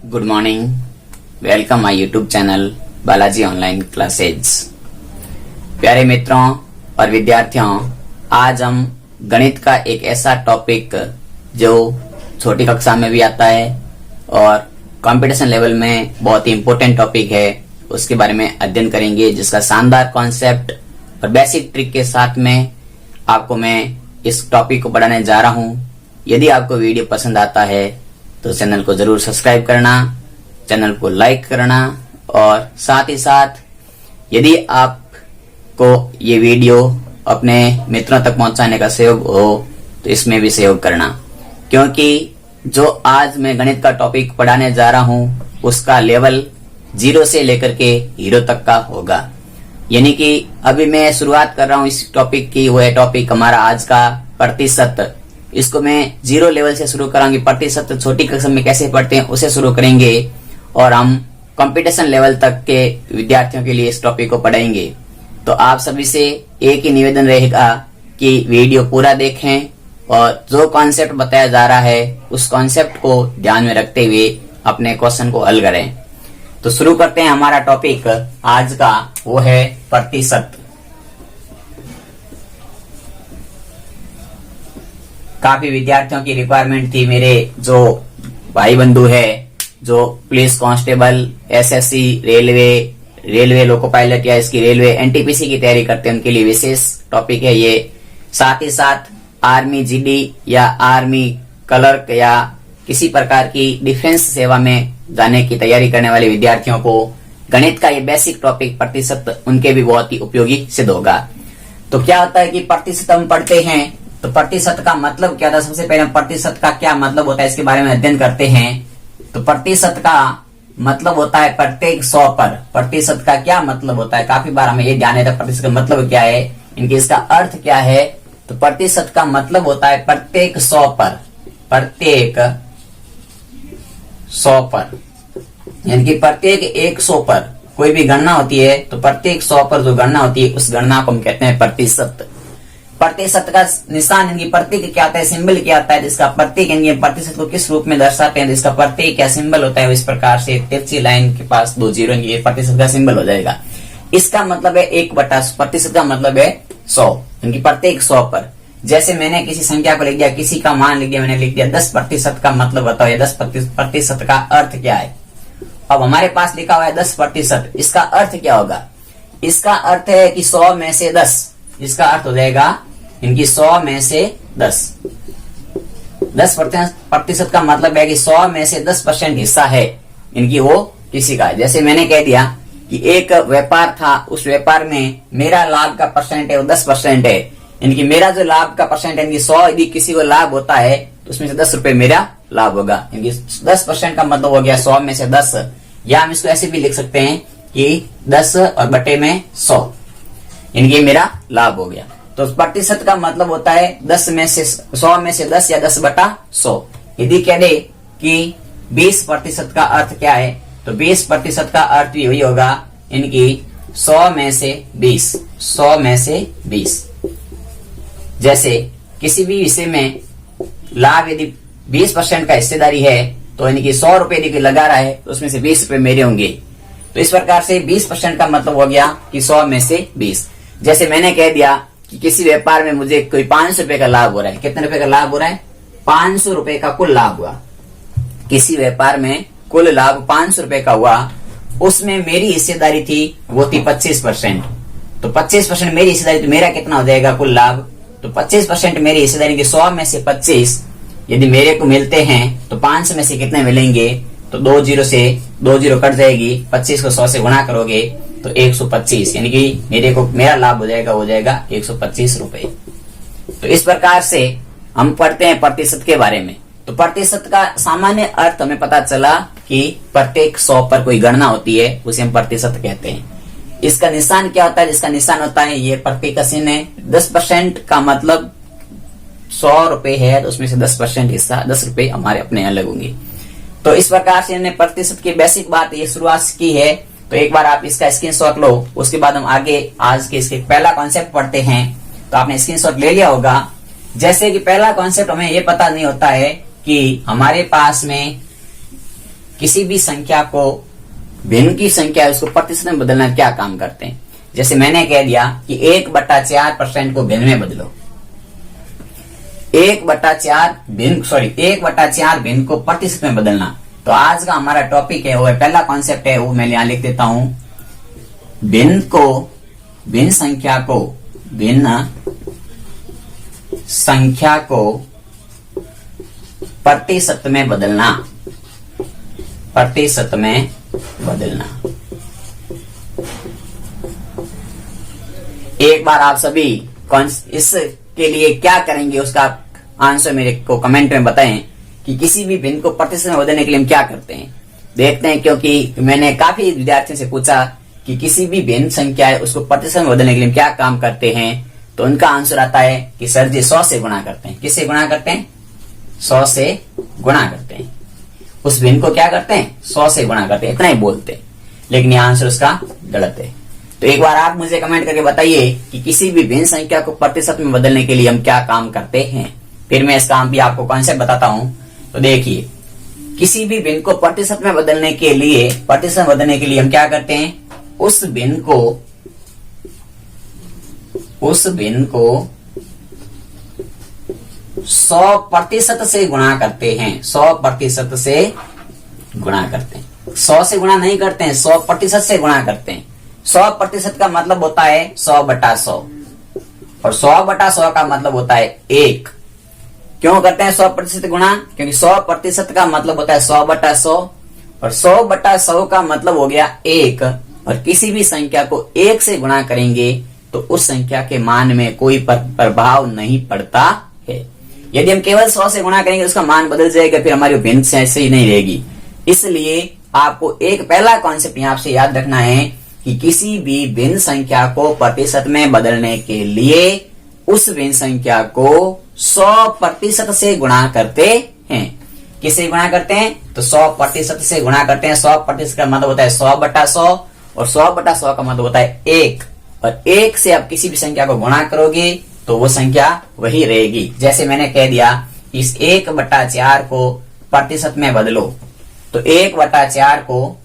Good morning. Welcome my YouTube channel Balaji online classes. प्यारे मित्रों और विद्यार्थियों, आज हम गणित का एक ऐसा टॉपिक जो छोटी कक्षा में भी आता है और कंपटीशन लेवल में बहुत ही इम्पोर्टेंट टॉपिक है, उसके बारे में अध्ययन करेंगे, जिसका शानदार कॉन्सेप्ट और बेसिक ट्रिक के साथ में आपको मैं इस टॉपिक को पढ़ाने जा रहा हूं। यदि आपको वीडियो पसंद आता है तो चैनल को जरूर सब्सक्राइब करना, चैनल को लाइक करना और साथ ही साथ यदि आपको ये वीडियो अपने मित्रों तक पहुंचाने का सहयोग हो तो इसमें भी सहयोग करना, क्योंकि जो आज मैं गणित का टॉपिक पढ़ाने जा रहा हूं उसका लेवल 0 से लेकर के हीरो तक का होगा। यानी कि अभी मैं शुरुआत कर रहा हूं इस टॉपिक की, वो है टॉपिक हमारा आज का प्रतिशत। इसको मैं 0 लेवल से शुरू करांगी। प्रतिशत छोटी कक्षा में कैसे पढ़ते हैं उसे शुरू करेंगे और हम कंपटीशन लेवल तक के विद्यार्थियों के लिए इस टॉपिक को पढ़ाएंगे। तो आप सभी से एक ही निवेदन रहेगा कि वीडियो पूरा देखें और जो कॉन्सेप्ट बताया जा रहा है उस कॉन्सेप्ट को ध्यान में रखते हुए अपने क्वेश्चन को हल करें। तो शुरू करते हैं। हमारा टॉपिक आज का वो है प्रतिशत। काफी विद्यार्थियों की रिक्वायरमेंट थी, मेरे जो भाई बंधु है जो police constable, SSC, railway loco pilot या इसकी रेलवे एनटीपीसी की तैयारी करते हैं, उनके लिए विशेष टॉपिक है ये। साथ ही साथ आर्मी जीडी या आर्मी क्लर्क या किसी प्रकार की डिफेंस सेवा में जाने की तैयारी करने वाले विद्यार्थियों को गणित का ये बेसिक टॉपिक प्रतिशत उनके भी बहुत ही उपयोगी सिद्ध होगा। तो क्या होता है कि प्रतिशत हम पढ़ते हैं तो प्रतिशत का मतलब क्या था, सबसे पहले प्रतिशत का क्या मतलब होता है इसके बारे में अध्ययन करते हैं। तो प्रतिशत का मतलब होता है प्रत्येक 100 पर। प्रतिशत का क्या मतलब होता है, काफी बार हमें ये ध्यान है प्रतिशत का मतलब क्या है, इनके इसका अर्थ क्या है। तो प्रतिशत का मतलब होता है प्रत्येक 100 पर, प्रत्येक 100 पर, यानी कि प्रत्येक 100 पर कोई भी गणना होती है तो प्रत्येक 100 पर जो गणना होती है उस गणना को हम कहते हैं प्रतिशत। प्रतिशत का निशान यानी प्रतीक क्या आता है, सिंबल क्या आता है, जिसका प्रतीक यानी प्रतिशत को किस रूप में दर्शाते हैं, जिसका प्रतीक क्या सिंबल होता है, इस प्रकार से तिरछी लाइन के पास 2 जीरो ये प्रतिशत का सिंबल हो जाएगा। इसका मतलब है 1/100। प्रतिशत का मतलब है 100, यानी प्रत्येक 100 पर। जैसे मैंने किसी संख्या को लिख दिया, किसी का मान लिख दिया, मैंने लिख दिया 10% का मतलब बताओ ये 10% का अर्थ क्या है। अब हमारे पास लिखा हुआ है 10%, इसका अर्थ क्या होगा, इसका अर्थ है कि 100 में से 10, इसका अर्थ हो जाएगा इनकी 100 में से 10। 10% का मतलब है कि 100 में से 10% हिस्सा है इनकी वो किसी का है। जैसे मैंने कह दिया कि एक व्यापार था, उस व्यापार में मेरा लाभ का परसेंट है वो 10% है, इनकी मेरा जो लाभ का परसेंट है, इनकी 100 यदि किसी को लाभ होता है तो उसमें से 10 रुपए मेरा लाभ होगा। इनकी 10% का मतलब हो गया 100 में से 10, या हम इसको ऐसे भी लिख सकते हैं कि 10 और बटे में 100, इनकी मेरा लाभ हो गया। तो प्रतिशत का मतलब होता है 10 में से 100 में से 10 या 10/100। यदि कह दे कि 20% का अर्थ क्या है, तो 20% का अर्थ भी वही होगा इनकी 100 में से 20, 100 में से 20। जैसे किसी भी विषय में लाभ यदि 20% का हिस्सेदारी है तो इनकी 100 रुपए यदि लगा रहा है तो उसमें से 20 रुपए मेरे होंगे। तो इस प्रकार से 20% का मतलब हो गया कि 100 में से 20। जैसे मैंने कह दिया कि किसी व्यापार में मुझे कोई 500 रुपए का लाभ हो रहा है, कितने रुपए का लाभ हो रहा है, 500 रुपए का कुल लाभ हुआ। किसी व्यापार में कुल लाभ 500 रुपए का हुआ, उसमें मेरी हिस्सेदारी थी वो थी 25%। तो 25% मेरी हिस्सेदारी, तो मेरा कितना हो जाएगा कुल लाभ, तो 25% मेरी हिस्सेदारी की 100 में से 25 यदि मेरे को मिलते हैं तो 500 में से कितने मिलेंगे, तो 2 जीरो से 2 जीरो कट जाएगी, 25 को 100 से गुणा करोगे तो 125, यानी कि मेरा लाभ हो जाएगा 125 रुपए। तो इस प्रकार से हम पढ़ते हैं प्रतिशत के बारे में। तो प्रतिशत का सामान्य अर्थ हमें पता चला कि प्रत्येक 100 पर कोई गणना होती है उसे हम प्रतिशत कहते हैं। इसका निशान क्या होता है, जिसका निशान होता है ये प्रत्येक का चिन्ह है। 10% का मतलब 100 रुपए है तो उसमें से 10% हिस्सा 10 रुपए हमारे अपने अलग होंगे। तो इस प्रकार से हमने प्रतिशत की बेसिक बात ये शुरुआत की है। तो एक बार आप इसका स्क्रीनशॉट लो, उसके बाद हम आगे आज के इसके पहला कॉन्सेप्ट पढ़ते हैं। तो आपने स्क्रीनशॉट ले लिया होगा। जैसे कि पहला कॉन्सेप्ट हमें ये पता नहीं होता है कि हमारे पास में किसी भी संख्या को भिन्न की संख्या है उसको प्रतिशत में बदलना क्या काम करते हैं। जैसे मैंने कह दिया कि 1/4% को भिन्न में बदलो, 1/4 भिन्न को प्रतिशत में बदलना। तो आज का हमारा टॉपिक है, वो है पहला कॉन्सेप्ट है, वो मैं यहां लिख देता हूं, भिन्न संख्या को प्रतिशत में बदलना, एक बार आप सभी इसके लिए क्या करेंगे उसका आंसर मेरे को कमेंट में बताएं कि किसी भी भिन्न को प्रतिशत में बदलने के लिए हम क्या करते हैं। देखते हैं, क्योंकि मैंने काफी विद्यार्थियों से पूछा कि किसी भी भिन्न संख्या है उसको प्रतिशत में बदलने के लिए क्या काम करते हैं, तो उनका आंसर आता है कि सर जी 100 से गुणा करते हैं। किससे गुणा करते हैं? 100 से गुणा करते हैं। उस भिन्न को क्या करते हैं? 100 से गुणा करते हैं, इतना ही बोलते हैं, लेकिन यह आंसर उसका गलत है। तो एक बार आप मुझे कमेंट करके बताइए कि किसी भी भिन्न संख्या को प्रतिशत में बदलने के लिए हम क्या काम करते हैं। फिर मैं इसका भी आपको कॉन्सेप्ट बताता हूं। तो देखिए, किसी भी भिन्न को प्रतिशत में बदलने के लिए हम क्या करते हैं, उस भिन्न को 100% से गुणा करते हैं। 100% से गुणा करते हैं, 100 से गुणा नहीं करते हैं, 100% से गुणा करते हैं। 100% का मतलब होता है 100/100 और 100/100 का मतलब होता है 1। क्यों करते हैं 100% गुणा? क्योंकि 100% का मतलब होता है 100/100 और 100/100 का मतलब हो गया 1। और किसी भी संख्या को 1 से गुणा करेंगे तो उस संख्या के मान में कोई प्रभाव नहीं पड़ता है। यदि हम केवल 100 से गुणा करेंगे उसका मान बदल जाएगा, फिर हमारी भिन्न से ऐसे ही नहीं रहेगी। इसलिए आपको एक पहला कॉन्सेप्ट यहां से याद रखना है कि किसी भी भिन्न संख्या को प्रतिशत में बदलने के लिए उस भिन्न संख्या को 100% से गुणा करते हैं। किससे गुणा करते हैं? तो 100% से गुणा करते हैं। 100% का मतलब होता है 100/100 और 100/100 का मतलब होता है 1। और 1 से आप किसी भी संख्या को गुणा करोगे तो वो संख्या वही रहेगी। जैसे मैंने कह दिया, इस 1/4 को प्रतिशत में बदलो, तो 1/4 को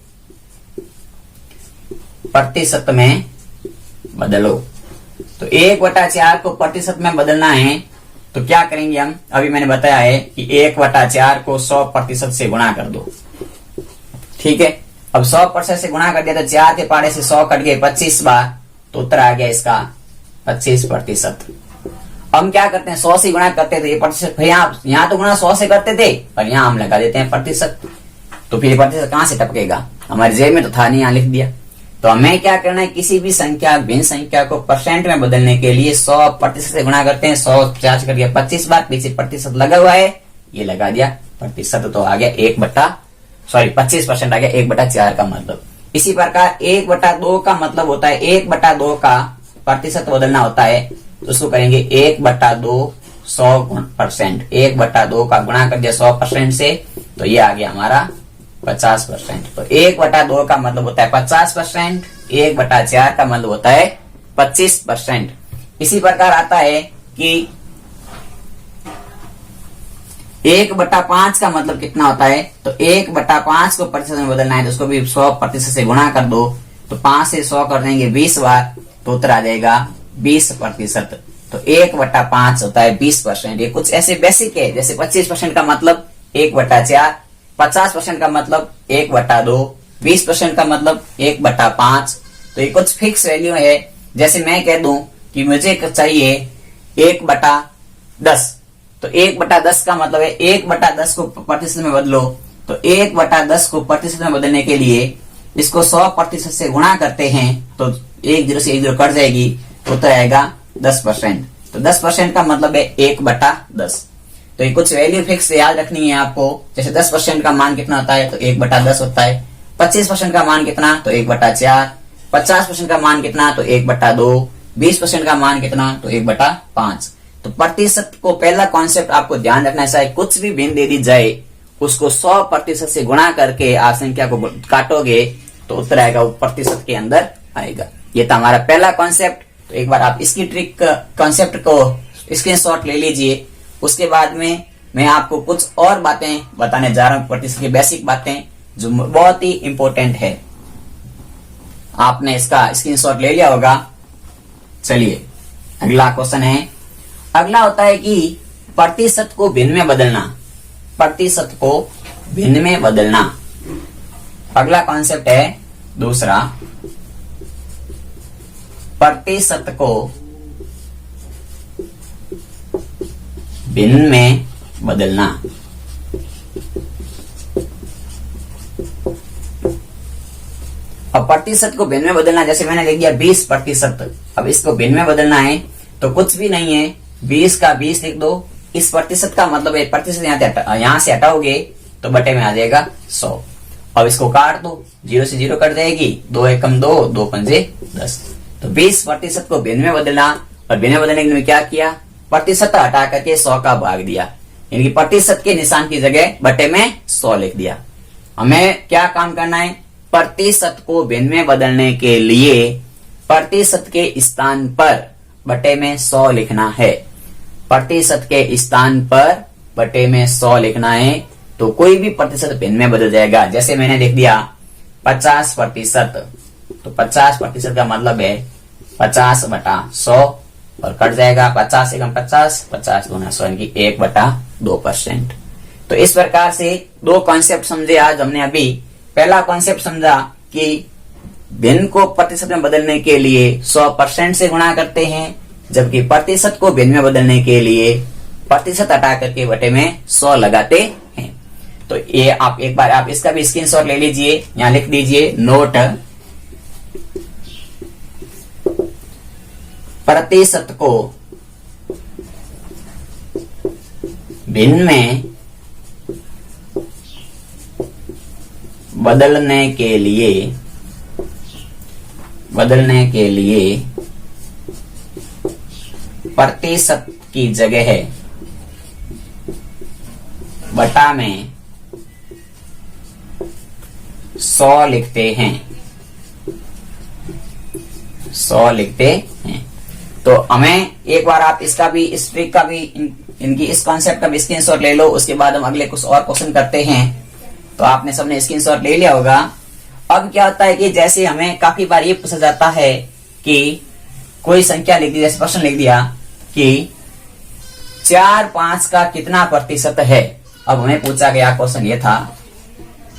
प्रतिशत में बदलो। तो 1/4 को प्रतिशत में बदलना है तो क्या करेंगे हम? अभी मैंने बताया है कि 1/4 को 100% से गुणा कर दो। ठीक है, अब 100% से गुणा कर दिया तो 4 के पाड़े से 100 कट गए 25 बार, तो उत्तर आ गया इसका 25%। हम क्या करते हैं, 100 से गुणा करते थे, ये प्रतिशत यहाँ तो गुणा 100 से करते थे, पर यहाँ हम लगा देते हैं प्रतिशत। तो फिर प्रतिशत कहां से टपकेगा? हमारे जेब में तो था नहीं, यहाँ लिख दिया। तो हमें क्या करना है, किसी भी संख्या भिन्न संख्या को परसेंट में बदलने के लिए 100% से गुणा करते हैं। 100 चार्ज कर दिया 25 बार, पीछे प्रतिशत लगा हुआ है, ये लगा दिया प्रतिशत, तो आ गया 25% आ गया 1/4 का मतलब। इसी प्रकार 1/2 का मतलब होता है 1/2 का प्रतिशत बदलना होता है, तो उसको करेंगे 1/2 100%। 1/2 का गुणा कर दिया 100% से, तो ये आ गया हमारा 50%। तो 1/2 का मतलब होता है 50%, 1/4 का मतलब होता है 25%। इसी प्रकार आता है कि 1/5 का मतलब कितना होता है, तो 1/5 को प्रतिशत में बदलना है तो उसको भी 100% से गुणा कर दो, तो 5 से 100 कर देंगे 20 बार, तो उत्तर आ जाएगा 20%। तो 1/5 होता है 20%। ये कुछ ऐसे बेसिक है, जैसे 25% का मतलब 1/4, 50% का मतलब 1/2, 20% का मतलब 1/5। तो ये कुछ फिक्स वैल्यू है। जैसे मैं कह दूं कि मुझे चाहिए 1/10, तो 1/10 का मतलब है 1/10 को प्रतिशत में बदलो। तो 1/10 को प्रतिशत में बदलने के लिए इसको 100% से गुणा करते हैं, तो 1 0 से 1 0 कट जाएगी, तो उत्तर आएगा 10%। तो 10% का मतलब है 1/10। तो ये कुछ वैल्यू फिक्स याद रखनी है आपको। जैसे 10% का मान कितना होता है, तो 1/10 होता है। 25% का मान कितना, तो 1/4। 50% का मान कितना, तो 1/2। 20% का मान कितना, तो 1/5। तो प्रतिशत को पहला कॉन्सेप्ट आपको ध्यान रखना है, चाहे कुछ भी भिन्न दे दी जाए उसको 100% से गुणा करके आप संख्या को काटोगे तो उत्तर आएगा वो प्रतिशत के अंदर आएगा। ये था हमारा पहला कॉन्सेप्ट। तो एक बार आप इसकी ट्रिक कॉन्सेप्ट को स्क्रीनशॉट ले लीजिए। उसके बाद में मैं आपको कुछ और बातें बताने जा रहा हूँ, प्रतिशत की बेसिक बातें, जो बहुत ही इंपॉर्टेंट है। आपने इसका स्क्रीनशॉट ले लिया होगा। चलिए अगला क्वेश्चन है। अगला होता है कि प्रतिशत को भिन्न में बदलना। प्रतिशत को भिन्न में बदलना अगला कॉन्सेप्ट है। दूसरा, प्रतिशत को भिन्न में बदलना। अब प्रतिशत को भिन्न में बदलना, जैसे मैंने लिख दिया 20%। अब इसको भिन्न में बदलना है तो कुछ भी नहीं है, 20 का 20 लिख दो। इस प्रतिशत का मतलब है प्रतिशत यहां से हटाओगे तो बटे में आ जाएगा 100। अब इसको काट दो, 0 से 0 कट जाएगी, 2 एकम 2, 2 पंजे 10। तो 20% को भिन्न में बदलना, और भिन्न में बदलने के लिए क्या किया, प्रतिशत हटा करके 100 का भाग दिया, यानी कि प्रतिशत के निशान की जगह बटे में 100 लिख दिया। हमें क्या काम करना है, प्रतिशत को भिन्न में बदलने के लिए प्रतिशत के स्थान पर बटे में 100 लिखना है। प्रतिशत के स्थान पर बटे में 100 लिखना है तो कोई भी प्रतिशत भिन्न में बदल जाएगा। जैसे मैंने लिख दिया 50%, तो 50% का मतलब है 50/100 और कट जाएगा 50 एकम 50, 50 दूना 100, यानी कि 1/2%। तो इस प्रकार से दो कॉन्सेप्ट समझे आज हमने। अभी पहला कॉन्सेप्ट समझा कि भिन्न को प्रतिशत में बदलने के लिए 100% से गुणा करते हैं, जबकि प्रतिशत को भिन्न में बदलने के लिए प्रतिशत हटा करके बटे में 100 लगाते हैं। तो ये आप एक बार आप इसका भी स्क्रीनशॉट ले लीजिए, यहां लिख दीजिए नोट, प्रतिशत को भिन्न में बदलने के लिए प्रतिशत की जगह बटा में 100 लिखते हैं। 100 लिखते हैं। तो हमें एक बार आप इसका भी, इस ट्रिक का भी, इनकी इस कॉन्सेप्ट का भी स्क्रीनशॉट ले लो। उसके बाद हम अगले कुछ और क्वेश्चन करते हैं। तो आपने सबने स्क्रीनशॉट ले लिया होगा। अब क्या होता है कि जैसे हमें काफी बार ये पूछा जाता है कि कोई संख्या लिख दी, जैसे प्रश्न लिख दिया कि 4/5 का कितना प्रतिशत है। अब हमें पूछा गया क्वेश्चन ये था,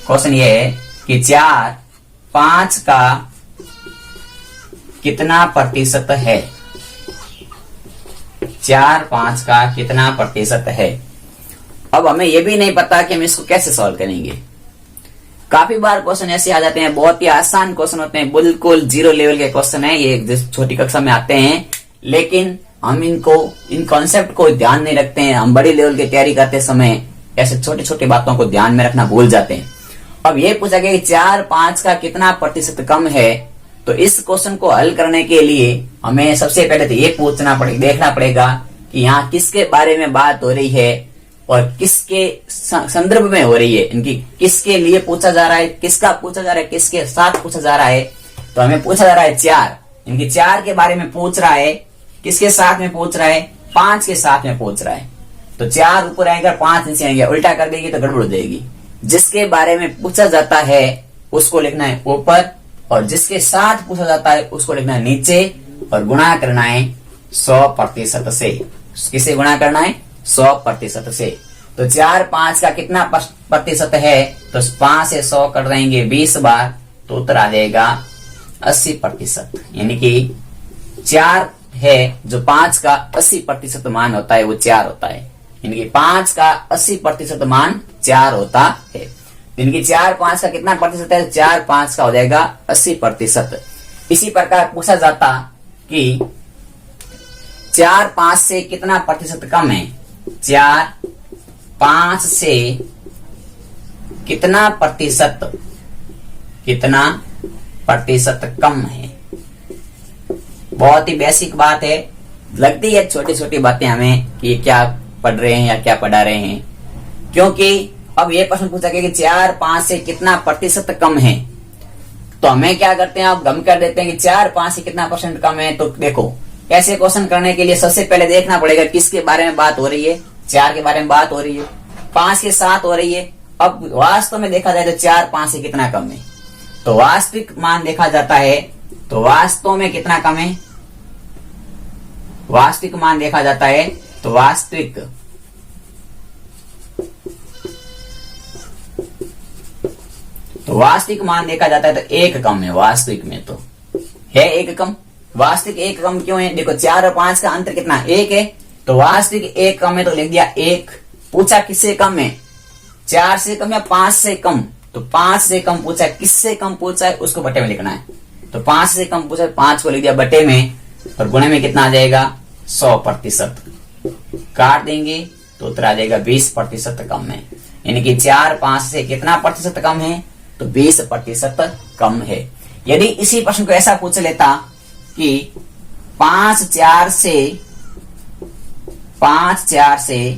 क्वेश्चन ये है कि 4/5 का कितना प्रतिशत है। 4/5 का कितना प्रतिशत है। अब हमें यह भी नहीं पता कि हम इसको कैसे सॉल्व करेंगे। काफी बार क्वेश्चन ऐसे आ जाते हैं, बहुत ही आसान क्वेश्चन होते हैं, बिल्कुल 0 लेवल के क्वेश्चन है, ये छोटी कक्षा में आते हैं, लेकिन हम इन कॉन्सेप्ट को ध्यान नहीं रखते हैं। हम बड़ी लेवल की तैयारी करते समय ऐसे छोटी छोटी बातों को ध्यान में रखना भूल जाते हैं। अब ये पूछा गया कि 4/5 का कितना प्रतिशत कम है। तो इस क्वेश्चन को हल करने के लिए हमें सबसे पहले तो ये देखना पड़ेगा कि यहाँ किसके बारे में बात हो रही है और किसके संदर्भ में हो रही है, इनकी किसके लिए पूछा जा रहा है, किसका पूछा जा रहा है, किसके साथ पूछा जा रहा है। तो हमें पूछा जा रहा है 4, इनकी 4 के बारे में पूछ रहा है, किसके साथ में पूछ रहा है, 5 के साथ में पूछ रहा है। तो 4 ऊपर आएगा, 5 नीचे आएंगे, उल्टा कर देगी तो गड़बड़ हो जाएगी। जिसके बारे में पूछा जाता है उसको लिखना है ऊपर, और जिसके साथ पूछा जाता है उसको लिखना है नीचे, और गुणा करना है 100% से। किसे गुणा करना है, 100% से। तो 4/5 का कितना प्रतिशत है, तो 5 से 100 कर देंगे 20 बार, तो उत्तर आ जाएगा 80%। यानी कि 4 है जो 5 का 80% मान होता है, वो 4 होता है। यानी कि 5 का 80% मान 4 होता है। यानी कि 4/5 का कितना प्रतिशत है, 4/5 का हो जाएगा 80%। इसी प्रकार पूछा जाता कि 4/5 से कितना प्रतिशत कम है, 4/5 से कितना प्रतिशत कम है। बहुत ही बेसिक बात है, लगती है छोटी छोटी बातें हमें कि क्या पढ़ रहे हैं या क्या पढ़ा रहे हैं, क्योंकि अब ये प्रश्न पूछा गया कि 4/5 से कितना प्रतिशत कम है। तो हमें क्या करते हैं, आप गम कर देते हैं कि 4/5 से कितना % कम है। तो देखो, ऐसे क्वेश्चन करने के लिए सबसे पहले देखना पड़ेगा किसके बारे में बात हो रही है। 4 के बारे में बात हो रही है, 5 के साथ हो रही है, अब वास्तव में देखा जाए तो 4 5 से कितना कम है, तो वास्तविक मान देखा जाता है तो वास्तव में कितना कम है, वास्तविक मान देखा जाता है तो वास्तविक मान देखा जाता है तो 1 कम है। वास्तविक में तो है 1 कम। वास्तविक 1 कम क्यों है, देखो 4 और 5 का अंतर कितना 1 है, तो वास्तविक 1 कम है तो लिख दिया 1। पूछा किससे कम है, 4 से कम या 5 से कम, तो 5 से कम पूछा है, किससे कम पूछा है उसको बटे में लिखना है, तो 5 से कम पूछा है 5 को लिख दिया बटे में, और गुणे में कितना आ जाएगा 100%। काट देंगे तो उत्तर आ जाएगा 20% कम है। यानी कि 4 5 से कितना प्रतिशत कम है, तो 20% कम है। यदि इसी प्रश्न को ऐसा पूछ लेता कि 5 4 से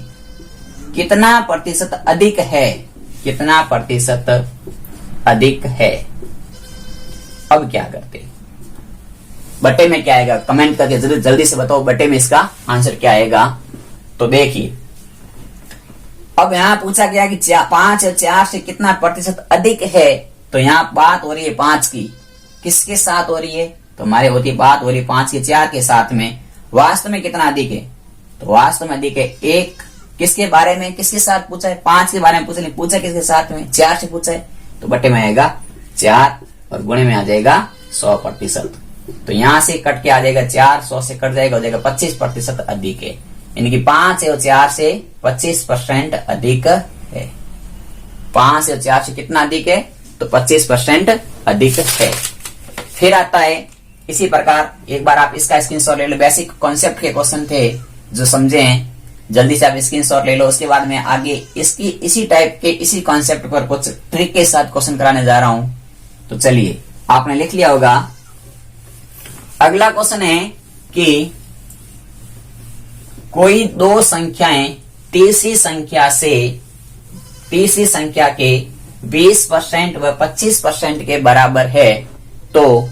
कितना प्रतिशत अधिक है, कितना प्रतिशत अधिक है, अब क्या करते, बटे में क्या आएगा, कमेंट करके जल्दी से बताओ बटे में इसका आंसर क्या आएगा। तो देखिए अब यहां पूछा गया कि 5 और 4 से कितना प्रतिशत अधिक है, तो यहां बात हो रही है 5 की, किसके साथ हो रही है, तो हमारे होती बात हो रही है 5 के 4 के साथ में। वास्तव में कितना अधिक है, तो वास्तव में अधिक है 1। किसके बारे में, किसके साथ पूछा है, 5 के बारे में पूछा नहीं, पूछा किसके साथ में, 4 से पूछा है, तो बटे में आएगा 4 और गुणे में आ जाएगा 100%। तो यहां से कट के आ जाएगा 4, 100 से कट जाएगा, हो जाएगा 25% अधिक है। यानी कि 5 और 4 से 25% अधिक है। 5 और 4 से कितना अधिक है, तो 25% अधिक है। फिर आता है इसी प्रकार, एक बार आप इसका स्क्रीनशॉट ले लो, बेसिक कॉन्सेप्ट के क्वेश्चन थे जो समझे हैं, जल्दी से आप स्क्रीनशॉट ले लो। उसके बाद मैं आगे इसकी इसी टाइप के इसी कॉन्सेप्ट पर कुछ ट्रिक के साथ क्वेश्चन कराने जा रहा हूं। तो चलिए, आपने लिख लिया होगा। अगला क्वेश्चन है कि कोई 2 संख्याएं तीसरी संख्या के 20% व 25% के बराबर है, तो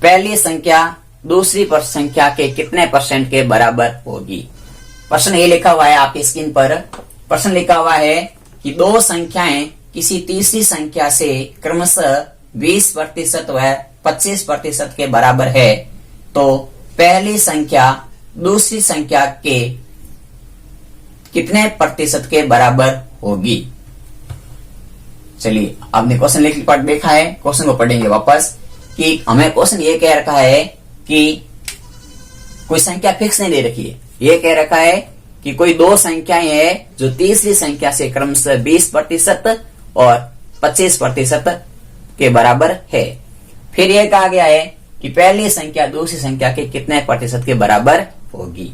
पहली संख्या दूसरी संख्या के कितने % के बराबर होगी। प्रश्न ये लिखा हुआ है आपकी स्क्रीन पर। प्रश्न लिखा हुआ है कि 2 संख्याएं किसी तीसरी संख्या से क्रमशः 20% व 25% के बराबर है, तो पहली संख्या दूसरी संख्या के कितने % के बराबर होगी। चलिए, आपने क्वेश्चन लिख कर देखा है, क्वेश्चन को पढ़ेंगे वापस कि हमें क्वेश्चन ये कह रखा है कि कोई संख्या फिक्स नहीं दे रखी है। ये कह रखा है कि कोई 2 संख्याएं हैं जो तीसरी संख्या से क्रमशः 20% और 25% के बराबर है। फिर यह कहा गया है कि पहली संख्या दूसरी संख्या के कितने % के बराबर होगी।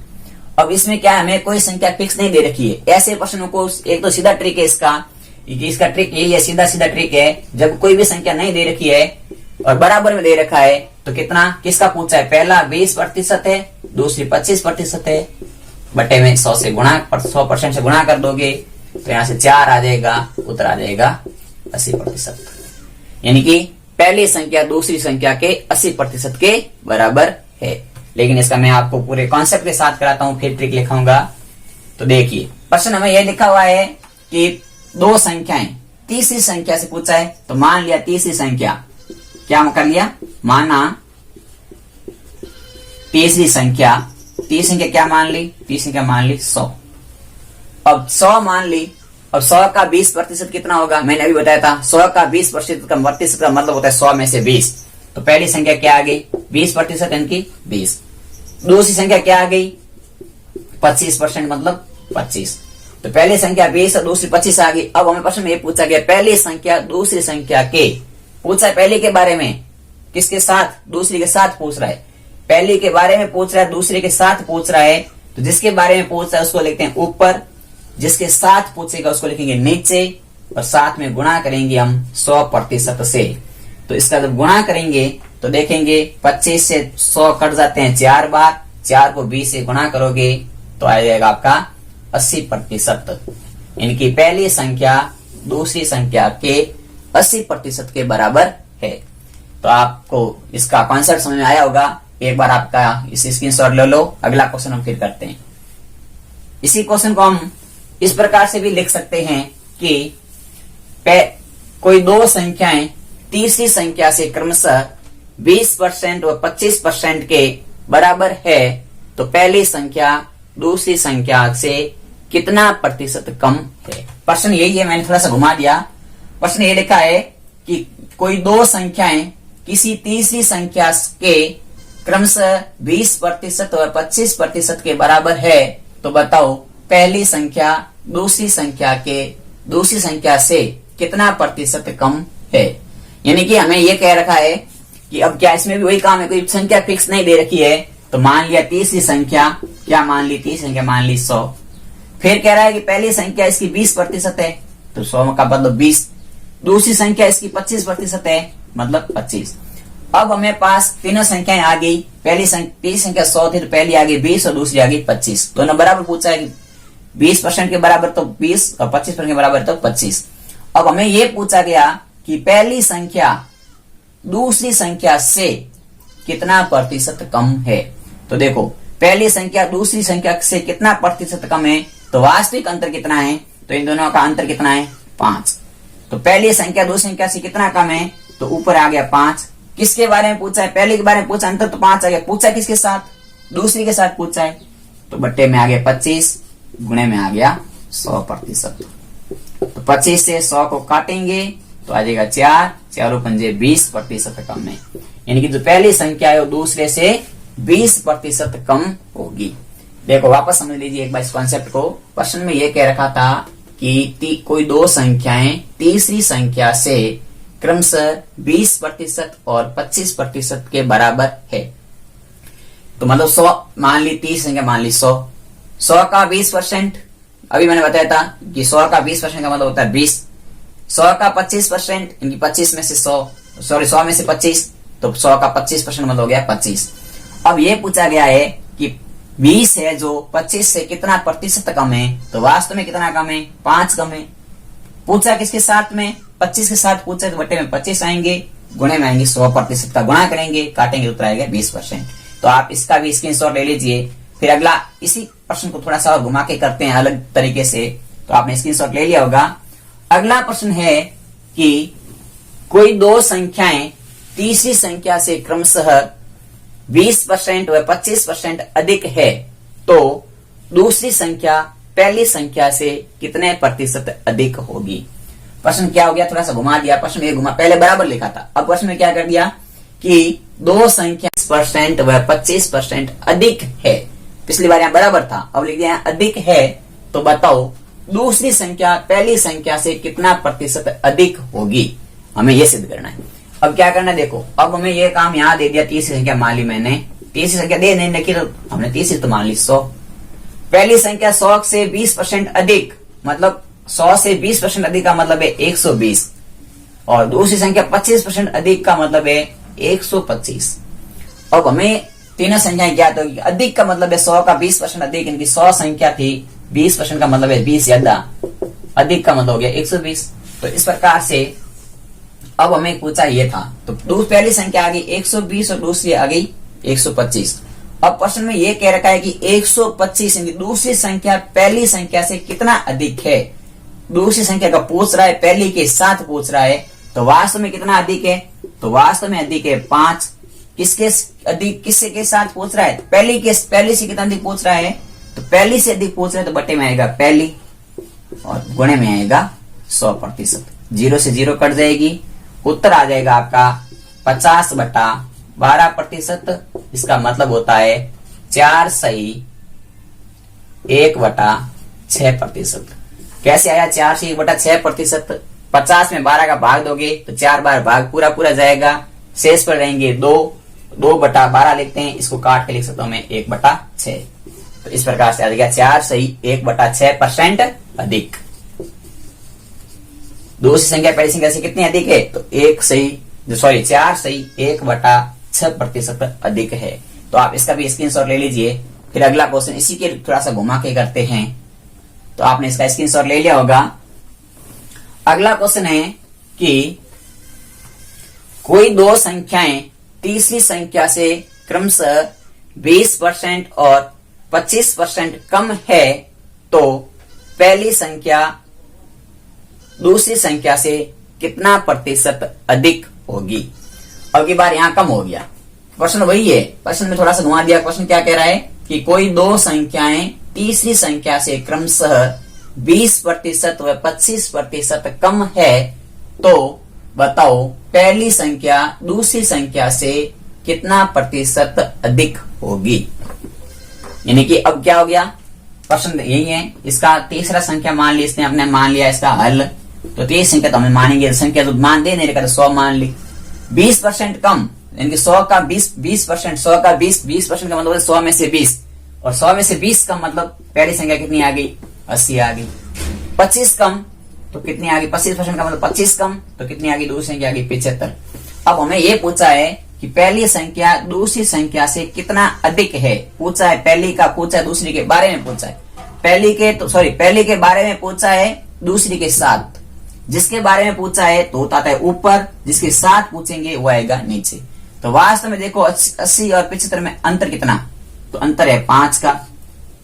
अब इसमें क्या है, हमें कोई संख्या फिक्स नहीं दे रखी है। ऐसे प्रश्नों को एक तो सीधा ट्रिक है इसका ट्रिक यही है, सीधा ट्रिक है, जब कोई भी संख्या नहीं दे रखी है और बराबर में दे रखा है, तो किसका पूछा है, पहला 20% है, दूसरी 25% है, बटे में 100% से गुणा कर दोगे तो यहां से 4 आ जाएगा, उत्तर आ जाएगा 80%। यानी कि पहली संख्या दूसरी संख्या के 80% के बराबर है। लेकिन इसका मैं आपको पूरे कॉन्सेप्ट के साथ कराता हूं, फिर ट्रिक लिखाऊंगा। तो देखिए, प्रश्न हमें यह लिखा हुआ है कि 2 संख्याएं तीसरी संख्या से पूछा है, तो मान लिया तीसरी संख्या क्या कर लिया, माना तीसरी संख्या क्या मान ली, तीसरी संख्या मान ली 100। अब 100 मान ली, अब 100 का 20% कितना होगा, मैंने अभी बताया था 100 का 20% का मतलब होता है 100 में से 20। तो पहली संख्या क्या आ गई, 20% यानी कि 20। दूसरी संख्या क्या आ गई, 25% मतलब 25। तो पहली संख्या 20 और दूसरी 25 आ गई। अब हमें प्रश्न में ये पूछा गया पहली संख्या दूसरी संख्या के, पूछा है पहली के बारे में, किसके साथ, दूसरी के साथ पूछ रहा है। पहली के बारे में पूछ रहा है, दूसरे के साथ पूछ रहा है, तो जिसके बारे में पूछ रहा है उसको लिखते हैं ऊपर, जिसके साथ पूछेगा उसको लिखेंगे नीचे, और साथ में गुणा करेंगे हम 100% से। तो इसका जब गुणा करेंगे तो देखेंगे 25 से 100 कट जाते हैं 4 बार, 4 को 20 से गुणा करोगे तो आ जाएगा आपका 80%। यानी कि पहली संख्या दूसरी संख्या के 80% के बराबर है। तो आपको इसका कॉन्सेप्ट समझ में आया होगा। एक बार आपका इस स्क्रीनशॉट ले लो। अगला क्वेश्चन हम फिर करते हैं। इसी क्वेश्चन को हम इस प्रकार से भी लिख सकते हैं कि कोई दो संख्याएं तीसरी संख्या से क्रमशः 20% और 25% के बराबर है तो पहली संख्या दूसरी संख्या से कितना प्रतिशत कम है। प्रश्न यही है, मैंने थोड़ा सा घुमा दिया। प्रश्न ये लिखा है कि कोई दो संख्याएं किसी तीसरी संख्या के क्रमशः 20% और 25% के बराबर है तो बताओ पहली संख्या दूसरी संख्या से कितना प्रतिशत कम है। यानी कि हमें यह कह रखा है कि अब क्या इसमें भी वही काम है, कोई संख्या फिक्स नहीं दे रखी है। तो मान लिया तीसरी संख्या, क्या मान ली, तीसरी संख्या मान ली 100। फिर कह रहा है कि पहली संख्या इसकी 20% है तो 100 का मतलब 20, दूसरी संख्या इसकी 25% है मतलब 25। अब हमें पास तीनों संख्याएं आ गई, पहली संख्या 100 थी तो पहली आ गई 20 और दूसरी आ गई 25। दोनों बराबर पूछा है कि 20% के बराबर तो 20 और 25% के बराबर तो 25। अब हमें यह पूछा गया कि पहली संख्या दूसरी संख्या से कितना प्रतिशत कम है। तो देखो पहली संख्या दूसरी संख्या से कितना प्रतिशत कम है, तो वास्तविक अंतर कितना है, तो इन दोनों का अंतर कितना है 5। तो पहली संख्या दूसरी संख्या से कितना कम है, तो ऊपर आ गया 5। किसके बारे में पूछा है, पहले के बारे में पूछा, अंतर तो 5 आ गया। पूछा किसके साथ, दूसरी के साथ पूछा है, तो बट्टे में आ गया 25, गुणे में आ गया 100%। तो 25 से 100 को काटेंगे तो आ जाएगा 4, 4 पंजे 20% कम है। यानी कि जो पहली संख्या है वो दूसरे से 20% कम होगी। देखो वापस समझ लीजिए एक बार इस कॉन्सेप्ट को। क्वेश्चन में ये कह रखा था कि कोई दो संख्याएं तीसरी संख्या से क्रमशः 20% और 25% के बराबर है। तो मतलब 100 मान ली, तीसरी संख्या मान ली 100 का 20%, अभी मैंने बताया था कि 100 का 20% का मतलब होता है 20। 100 का 25%, इनकी 25 में से 100 में से 25, तो 100 का 25% मतलब हो गया 25। अब ये पूछा गया है कि 20 है जो 25 से कितना प्रतिशत कम है, तो वास्तव में कितना कम है, 5 कम है। पूछा किसके साथ में, 25 के साथ पूछा, तो बट्टे में 25 आएंगे, गुणे में आएंगे 100% का गुणा करेंगे, काटेंगे उत्तर आएगा 20%। तो आप इसका भी स्क्रीनशॉट ले लीजिए। फिर अगला इसी प्रश्न को थोड़ा सा और घुमा के करते हैं अलग तरीके से, तो आपने स्क्रीनशॉट ले लिया होगा। अगला प्रश्न है कि कोई दो संख्याएं तीसरी संख्या से क्रमशः 20% व 25% अधिक है तो दूसरी संख्या पहली संख्या से कितने प्रतिशत अधिक होगी। प्रश्न क्या हो गया, थोड़ा सा घुमा दिया। प्रश्न में घुमा, पहले बराबर लिखा था, अब प्रश्न में क्या कर दिया कि दो संख्या 20% व 25% अधिक है। पिछली बार यहाँ बराबर था, अब लिख दिया अधिक है, तो बताओ दूसरी संख्या पहली संख्या से कितना प्रतिशत अधिक होगी। हमें यह सिद्ध करना है। अब क्या करना है, देखो अब हमें यह काम यहाँ दे दिया, तीसरी संख्या मान ली मैंने, तीसरी संख्या दे नहीं रखी तो हमने तीसरी तो मान ली 100। पहली संख्या 100 से 20% अधिक, मतलब 100 से 20% अधिक का मतलब है 120, और दूसरी संख्या 25% अधिक का मतलब है 125। अब हमें तीनों संख्याएं ज्ञात होगी। अधिक का मतलब है 100 का 20% अधिक, इनकी 100 संख्या थी, 20% का मतलब है 20 ज्यादा, अधिक का मतलब हो गया 120। तो इस प्रकार से अब हमें पूछा ये था, तो पहली संख्या आ गई 120 और दूसरी आ गई 125। अब प्रश्न में ये कह रखा है कि 125 इनकी दूसरी संख्या पहली संख्या से कितना अधिक है। दूसरी संख्या का पूछ रहा है, पहली के साथ पूछ रहा है, तो वास्तव में कितना अधिक है, तो वास्तव में अधिक है 5। किसके अधिक, किससे के साथ पूछ रहा है, पहली से कितना अधिक पूछ रहा है, तो पहली से अधिक पूछ रहा है, तो बट्टे में आएगा पहली और गुणे में आएगा 100%। 0 से 0 कट जाएगी, उत्तर आ जाएगा आपका 50/12%। इसका मतलब होता है 4 सही 1/6%। कैसे आया 4 से 1/6%, 50 में 12 का भाग दोगे तो 4 बार भाग पूरा जाएगा, शेष पर रहेंगे 2/12 लिखते हैं, इसको काट के लिख सकता हूं मैं 1/6। तो इस प्रकार से आ जाएगा 4 सही 1/6% अधिक। दूसरी संख्या पहली संख्या से कितनी अधिक है, तो 4 सही 1/6% अधिक है। तो आप इसका भी स्क्रीनशॉट ले लीजिए। फिर अगला क्वेश्चन इसी के थोड़ा सा घुमा के करते हैं, तो आपने इसका स्क्रीनशॉट ले लिया होगा। अगला क्वेश्चन है कि कोई दो संख्याएं तीसरी संख्या से क्रमशः 20% और 25% कम है तो पहली संख्या दूसरी संख्या से कितना प्रतिशत अधिक होगी। अब की बार यहाँ कम हो गया, प्रश्न वही है, प्रश्न में थोड़ा सा घुमा दिया। प्रश्न क्या कह रहा है कि कोई दो संख्याएं तीसरी संख्या से क्रमशः 20% व 25% कम है, तो बताओ पहली संख्या दूसरी संख्या से कितना प्रतिशत अधिक होगी। यानी कि अब क्या हो गया, प्रश्न यही है। इसका तीसरा संख्या मान ली, इसने अपने मान लिया इसका हल, तो तीसरी संख्या तो हमें मानेंगे, संख्या तो मान दे नहीं, 100 मान ली। 20% कम, यानी कि 100 का 20%, 100 का 20% का मतलब 100 में से 20, और 100 में से 20 कम मतलब पहली संख्या कितनी आ गई, 80 आ गई। 25 कम तो कितनी आ गई, 25% का मतलब 25 कम तो कितनी आ गई, दूसरी संख्या आ गई 75। अब हमें यह पूछा है कि पहली संख्या दूसरी संख्या से कितना अधिक है, पूछा है पहली का, पूछा है दूसरी के बारे में, पूछा है पहली के बारे में पूछा है, दूसरी के साथ। जिसके बारे में पूछा है तो आता है ऊपर, जिसके साथ पूछेंगे वो आएगा नीचे। तो वास्तव में देखो 80 और 75 में अंतर कितना, तो अंतर है 5 का।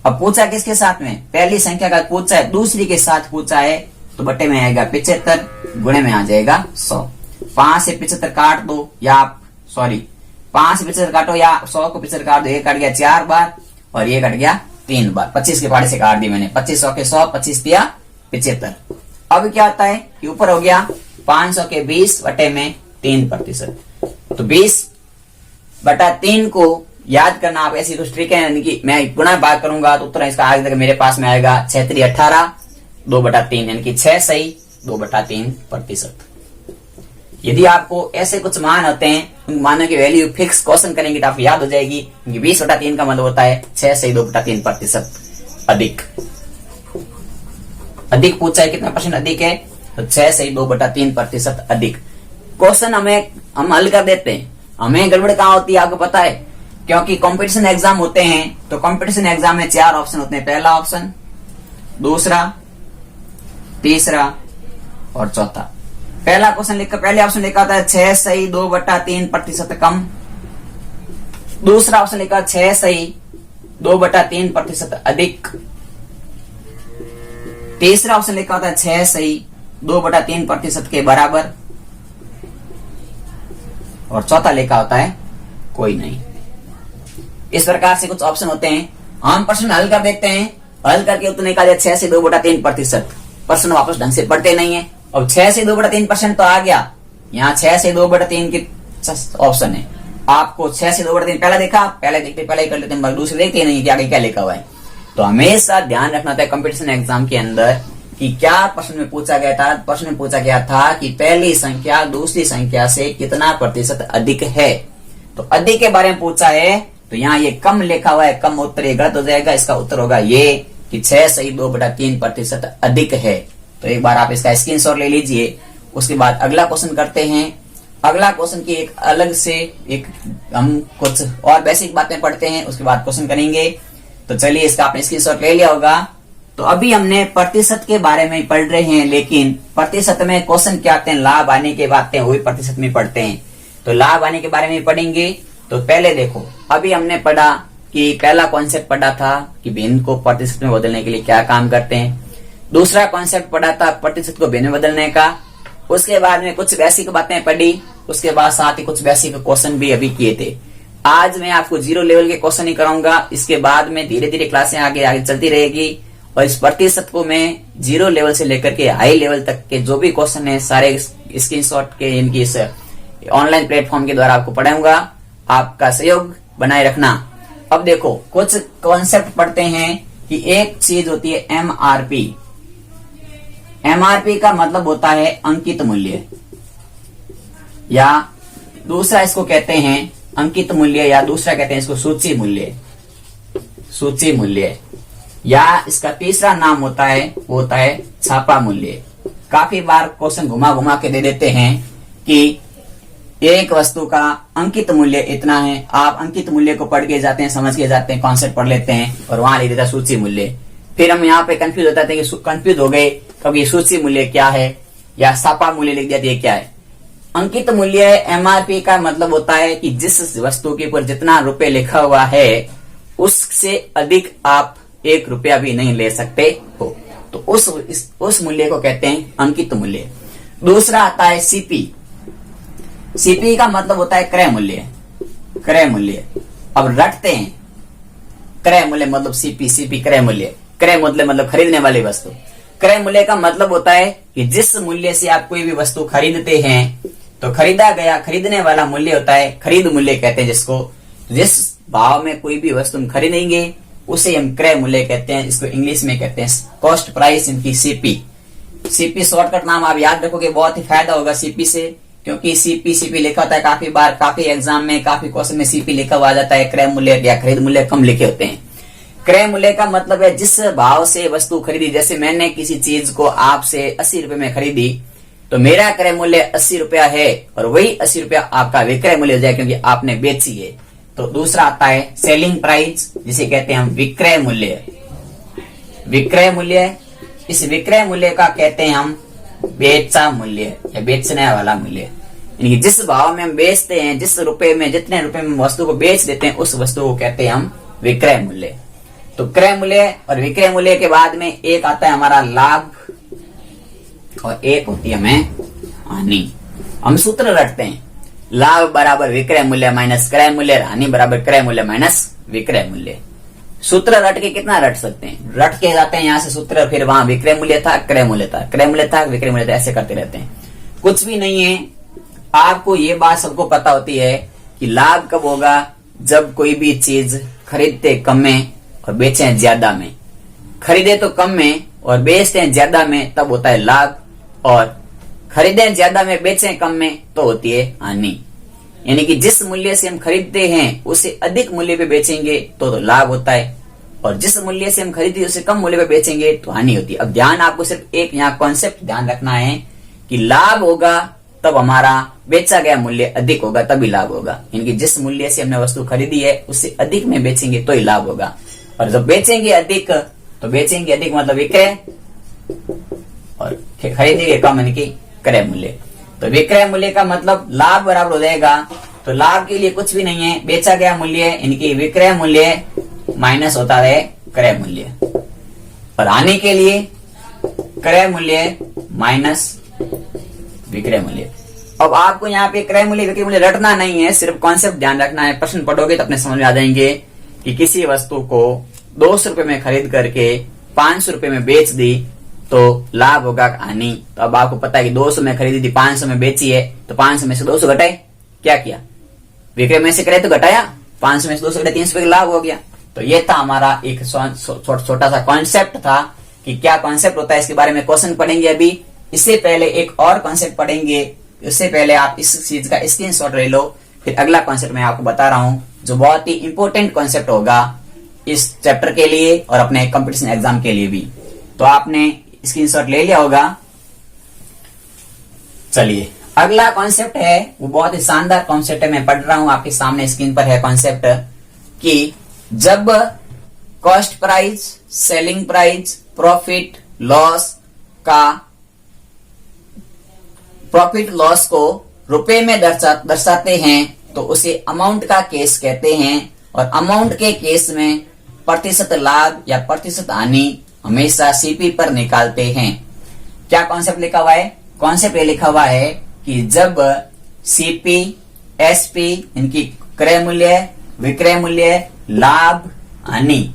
अब पूछा किसके साथ में, पहली संख्या का पूछा है, दूसरी के साथ पूछा है, तो बटे में आएगा 75, गुणे में आ जाएगा 100। 5 से 75 काट दो, या 5 से 75 काटो, या 100 को 75 काट दो, ये कट गया 4 बार और ये कट गया 3 बार। 25 के पाड़े से काट दी मैंने, 25 100 के 100, 25 दिया 75। अब क्या होता है कि ऊपर हो गया 500 के 20 बटे में 3%। तो 20/3 को याद करना आप, ऐसी कुछ ट्रिक है, यानी कि मैं गुणा भाग करूंगा तो उत्तर इसका आगे तक मेरे पास में आएगा 6 3 18, 2/3, यानी कि 6 सही 2/3%। यदि आपको ऐसे कुछ मान होते हैं, उन मानों की वैल्यू फिक्स क्वेश्चन करेंगे तो आपको याद हो जाएगी, क्योंकि 20/3 का मतलब होता है 6 सही 2/3% अधिक। अधिक पूछा है, कितना परसेंट अधिक है, तो 6 सही 2/3% अधिक। क्वेश्चन हम हल कर देते हैं, हमें गड़बड़ कहाँ होती है आपको पता है, क्योंकि कंपटीशन एग्जाम होते हैं, तो कंपटीशन एग्जाम में 4 ऑप्शन होते हैं, पहला ऑप्शन, दूसरा, तीसरा और चौथा। पहला क्वेश्चन लिखकर पहले ऑप्शन लिखा होता है 6 सही 2/3% कम, दूसरा ऑप्शन लिखा 6 सही 2/3% अधिक, तीसरा ऑप्शन लिखा होता है 6 सही 2/3% के बराबर, और चौथा लिखा होता है कोई नहीं। इस प्रकार से कुछ ऑप्शन होते हैं। हम प्रश्न हल कर देखते हैं, हल करके उत्तर निकाल दिया 6 से 2/3%। प्रश्न वापस ढंग से पढ़ते नहीं है। अब 6 से 2/3% तो आ गया, यहाँ 6 से 2/3 की ऑप्शन है। आपको 6 से 2/3 पहला देखा, पहले देखते पहले ही कर लेते हैं, दूसरे देखते नहीं कि आगे क्या लिखा हुआ है। तो हमेशा ध्यान रखना था कंपटीशन एग्जाम के अंदर कि क्या प्रश्न में पूछा गया था। प्रश्न में पूछा गया था कि पहली संख्या दूसरी संख्या से कितना प्रतिशत अधिक है, तो अधिक के बारे में पूछा है, तो यहाँ ये कम लिखा हुआ है, कम उत्तर ये गलत हो जाएगा। इसका उत्तर होगा ये कि 6 सही 2/3% अधिक है। तो एक बार आप इसका स्क्रीनशॉट ले लीजिए। उसके बाद अगला क्वेश्चन करते हैं। अगला क्वेश्चन की एक अलग से एक हम कुछ और बेसिक बातें पढ़ते हैं, उसके बाद क्वेश्चन करेंगे। तो चलिए इसका आपने स्क्रीनशॉट ले लिया होगा। तो अभी हमने प्रतिशत के बारे में पढ़ रहे हैं, लेकिन प्रतिशत में क्वेश्चन क्या आते हैं, लाभ आने के बातें वही प्रतिशत में पढ़ते हैं। तो लाभ आने के बारे में पढ़ेंगे। तो पहले देखो, अभी हमने पढ़ा कि पहला कॉन्सेप्ट पढ़ा था कि भिन्न को प्रतिशत में बदलने के लिए क्या काम करते हैं। दूसरा कॉन्सेप्ट पढ़ा था प्रतिशत को भिन्न में बदलने का। उसके बाद में कुछ बेसिक बातें पढ़ी, उसके बाद साथ ही कुछ बेसिक क्वेश्चन भी अभी किए थे। आज मैं आपको 0 लेवल के क्वेश्चन ही कराऊंगा। इसके बाद में धीरे धीरे क्लासें आगे चलती रहेगी, और इस प्रतिशत को मैं 0 लेवल से लेकर के हाई लेवल तक के जो भी क्वेश्चन है सारे स्क्रीनशॉट के इनकी इस ऑनलाइन प्लेटफॉर्म के द्वारा आपको पढ़ाऊंगा। आपका सहयोग बनाए रखना। अब देखो कुछ कॉन्सेप्ट पढ़ते हैं कि एक चीज होती है एमआरपी। एमआरपी का मतलब होता है अंकित मूल्य, या दूसरा इसको कहते हैं अंकित मूल्य, या दूसरा कहते हैं इसको सूची मूल्य। सूची मूल्य, या इसका तीसरा नाम होता है वो होता है छापा मूल्य। काफी बार क्वेश्चन घुमा घुमा के दे देते हैं कि एक वस्तु का अंकित मूल्य इतना है। आप अंकित मूल्य को पढ़ के जाते हैं, समझ के जाते हैं, कॉन्सेप्ट पढ़ लेते हैं, और वहां लिख देता है सूची मूल्य। फिर हम यहाँ पे कंफ्यूज हो जाते हैं कि कंफ्यूज हो गए क्योंकि सूची मूल्य क्या है या छापा मूल्य लिख दिया ये क्या है। अंकित मूल्य एमआरपी का मतलब होता है कि जिस वस्तु के ऊपर जितना रुपए लिखा हुआ है उससे अधिक आप 1 रुपया भी नहीं ले सकते हो। तो उस मूल्य को कहते हैं अंकित मूल्य। दूसरा आता है सीपी। सीपी का मतलब होता है क्रय मूल्य। क्रय मूल्य अब रटते हैं, क्रय मूल्य मतलब सीपी, सीपी क्रय मूल्य। क्रय मूल्य मतलब खरीदने वाली वस्तु। क्रय मूल्य का मतलब होता है कि जिस मूल्य से आप कोई भी वस्तु खरीदते हैं, तो खरीदा गया खरीदने वाला मूल्य होता है खरीद मूल्य कहते हैं जिसको। जिस भाव में कोई भी वस्तु हम खरीदेंगे उसे हम क्रय मूल्य कहते हैं। इसको इंग्लिश में कहते हैं कॉस्ट प्राइस, इनकी सीपी। सीपी शॉर्टकट नाम आप याद रखोगे, बहुत ही फायदा होगा सीपी से, क्योंकि सीपी लिखा होता है काफी बार, काफी एग्जाम में, काफी क्वेश्चन में सीपी लिखा हुआ जाता है। क्रय मूल्य या खरीद मूल्य कम लिखे होते हैं। क्रय मूल्य का मतलब है जिस भाव से वस्तु खरीदी। जैसे मैंने किसी चीज को आपसे 80 रुपए में खरीदी, तो मेरा क्रय मूल्य 80 रुपया है और वही 80 रुपया आपका विक्रय मूल्य हो जाए क्योंकि आपने बेची है। तो दूसरा आता है सेलिंग प्राइस, जिसे कहते हैं हम विक्रय मूल्य। विक्रय मूल्य, इस विक्रय मूल्य का कहते हैं हम बेचा मूल्य या बेचने वाला मूल्य। यानी जिस भाव में हम बेचते हैं, जिस रुपए में, जितने रुपए में वस्तु को बेच देते हैं, उस वस्तु को कहते हैं हम विक्रय मूल्य। तो क्रय मूल्य और विक्रय मूल्य के बाद में एक आता है हमारा लाभ और एक होती है हमें हानि। हम सूत्र रटते हैं, लाभ बराबर विक्रय मूल्य माइनस क्रय मूल्य, हानि बराबर क्रय मूल्य माइनस विक्रय मूल्य। सूत्र रट के कितना रट सकते हैं? रट के जाते हैं यहाँ से सूत्र, फिर वहां विक्रय मूल्य था, क्रय मूल्य था, क्रय मूल्य था, विक्रय मूल्य था, ऐसे करते रहते हैं। कुछ भी नहीं है। आपको ये बात सबको पता होती है कि लाभ कब होगा, जब कोई भी चीज खरीदते कम में और बेचे ज्यादा में। खरीदे तो कम में और बेचते हैं ज्यादा में, तब होता है लाभ। और खरीदे ज्यादा में, बेचे कम में, तो होती है हानि। यानी कि जिस मूल्य से हम खरीदते हैं उसे अधिक मूल्य पे बेचेंगे तो लाभ होता है, और जिस मूल्य से हम खरीदते उसे कम मूल्य पे बेचेंगे तो हानि होती है। अब ध्यान आपको सिर्फ एक यहाँ कॉन्सेप्ट ध्यान रखना है कि लाभ होगा तब हमारा बेचा गया मूल्य अधिक होगा, तभी लाभ होगा। यानी कि जिस मूल्य से हमने वस्तु खरीदी है उससे अधिक में बेचेंगे तो ही लाभ होगा। और जब बेचेंगे अधिक, तो बेचेंगे अधिक मतलब विक्रय, और खरीदेंगे कम यानी कि क्रय मूल्य। तो विक्रय मूल्य का मतलब लाभ बराबर हो जाएगा। तो लाभ के लिए कुछ भी नहीं है, बेचा गया मूल्य इनकी विक्रय मूल्य माइनस होता है क्रय मूल्य। और हानि के लिए क्रय मूल्य माइनस विक्रय मूल्य। अब आपको यहाँ पे क्रय मूल्य विक्रय मूल्य रटना नहीं है, सिर्फ कॉन्सेप्ट ध्यान रखना है। प्रश्न पढ़ोगे तो अपने समझ में आ जाएंगे कि किसी वस्तु को 200 रुपए में खरीद करके 500 रुपए में बेच दी तो लाभ होगा हानि। तो अब आपको पता है कि 200 में खरीदी थी, 500 में बेची है, तो 500 में से 200 घटाए, क्या किया? विक्रय में से करे तो घटाया, 500 में से 200 घटाए, 300 रुपए का लाभ हो गया। तो ये था हमारा एक छोटा सा कॉन्सेप्ट था कि क्या कॉन्सेप्ट होता है, इसके बारे में क्वेश्चन पढ़ेंगे अभी। इससे पहले एक और कॉन्सेप्ट पढ़ेंगे, इससे पहले आप इस चीज का स्क्रीनशॉट ले लो, फिर अगला कॉन्सेप्ट मैं आपको बता रहा हूं जो बहुत ही इंपॉर्टेंट कॉन्सेप्ट होगा इस चैप्टर के लिए और अपने कंपटीशन एग्जाम के लिए भी। तो आपने स्क्रीनशॉट ले लिया होगा। चलिए अगला कॉन्सेप्ट है, वो बहुत ही शानदार कॉन्सेप्ट है, मैं पढ़ रहा हूं आपके सामने स्क्रीन पर है कॉन्सेप्ट कि जब cost price, selling price, profit loss को रुपए में दर्शाते हैं तो उसे अमाउंट का केस कहते हैं। और अमाउंट के केस में प्रतिशत लाभ या प्रतिशत हानि हमेशा सीपी पर निकालते हैं। क्या कॉन्सेप्ट लिखा हुआ है? कॉन्सेप्ट ये लिखा हुआ है कि जब सीपी, एसपी इनकी क्रय मूल्य, विक्रय मूल्य, लाभ, हानि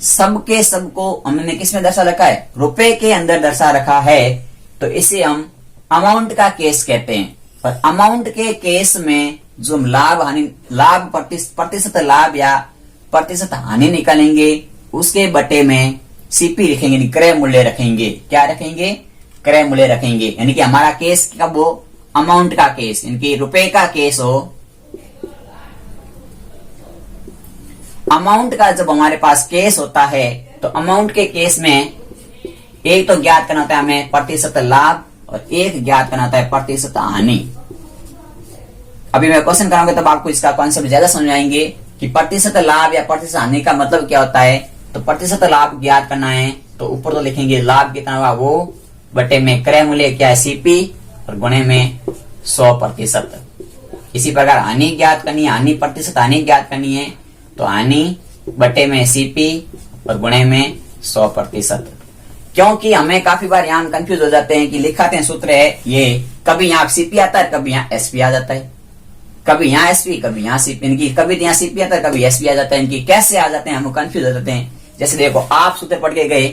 सबके सबको हमने किस में दर्शा रखा है? रुपए के अंदर दर्शा रखा है, तो इसे हम अमाउंट का केस कहते हैं। और अमाउंट के केस में जो हम लाभ प्रतिशत लाभ या प्रतिशत हानि निकालेंगे उसके बटे में सीपी लिखेंगे, क्रय मूल्य रखेंगे। क्या रखेंगे? क्रय मूल्य रखेंगे। यानी कि हमारा केस कब हो? अमाउंट का केस, इनकी रुपए का केस हो। अमाउंट का जब हमारे पास केस होता है तो अमाउंट के केस में एक तो ज्ञात करना होता है हमें प्रतिशत लाभ और एक ज्ञात करना होता है प्रतिशत हानि। अभी मैं क्वेश्चन कराऊंगा तब आपको इसका कॉन्सेप्ट ज्यादा समझ आएंगे कि प्रतिशत लाभ या प्रतिशत हानि का मतलब क्या होता है। तो प्रतिशत लाभ ज्ञात करना है तो ऊपर तो लिखेंगे लाभ कितना हुआ वो, बटे में क्रय मूल्य क्या है सीपी, और गुणे में 100%। इसी प्रकार हानि ज्ञात करनी है, हानि प्रतिशत हानि ज्ञात करनी है तो हानि बटे में सीपी और गुणे में 100%। क्योंकि हमें काफी बार यहाँ कंफ्यूज हो जाते हैं कि लिखाते हैं सूत्र है ये, कभी यहाँ सीपी आता है, कभी यहाँ एसपी आ जाता है, कभी यहाँ एसपी, कभी यहाँ सीपी, इनकी कभी यहाँ सीपी आता है, कभी एसपी आ जाता है, इनकी कैसे आ जाते हैं हम कंफ्यूज हो जाते हैं। जैसे देखो आप सूत्र पढ़ के गए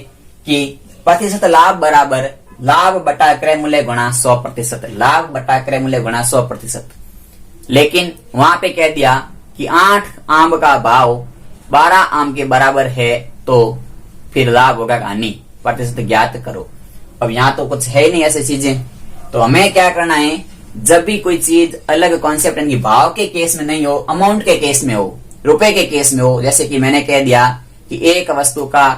कि प्रतिशत लाभ बराबर लाभ बटा क्रय मूल्य गुणा 100%, लाभ बटा क्रय मूल्य गुणा 100%। लेकिन वहां पे कह दिया कि 8 आम का भाव 12 आम के बराबर है, तो फिर लाभ होगा हानि, प्रतिशत ज्ञात करो। अब यहाँ तो कुछ है ही नहीं ऐसी चीजें, तो हमें क्या करना है, जब भी कोई चीज अलग कॉन्सेप्ट यानी भाव के केस में नहीं हो, अमाउंट के केस में हो, रुपए के केस में हो, जैसे कि मैंने कह दिया कि एक वस्तु का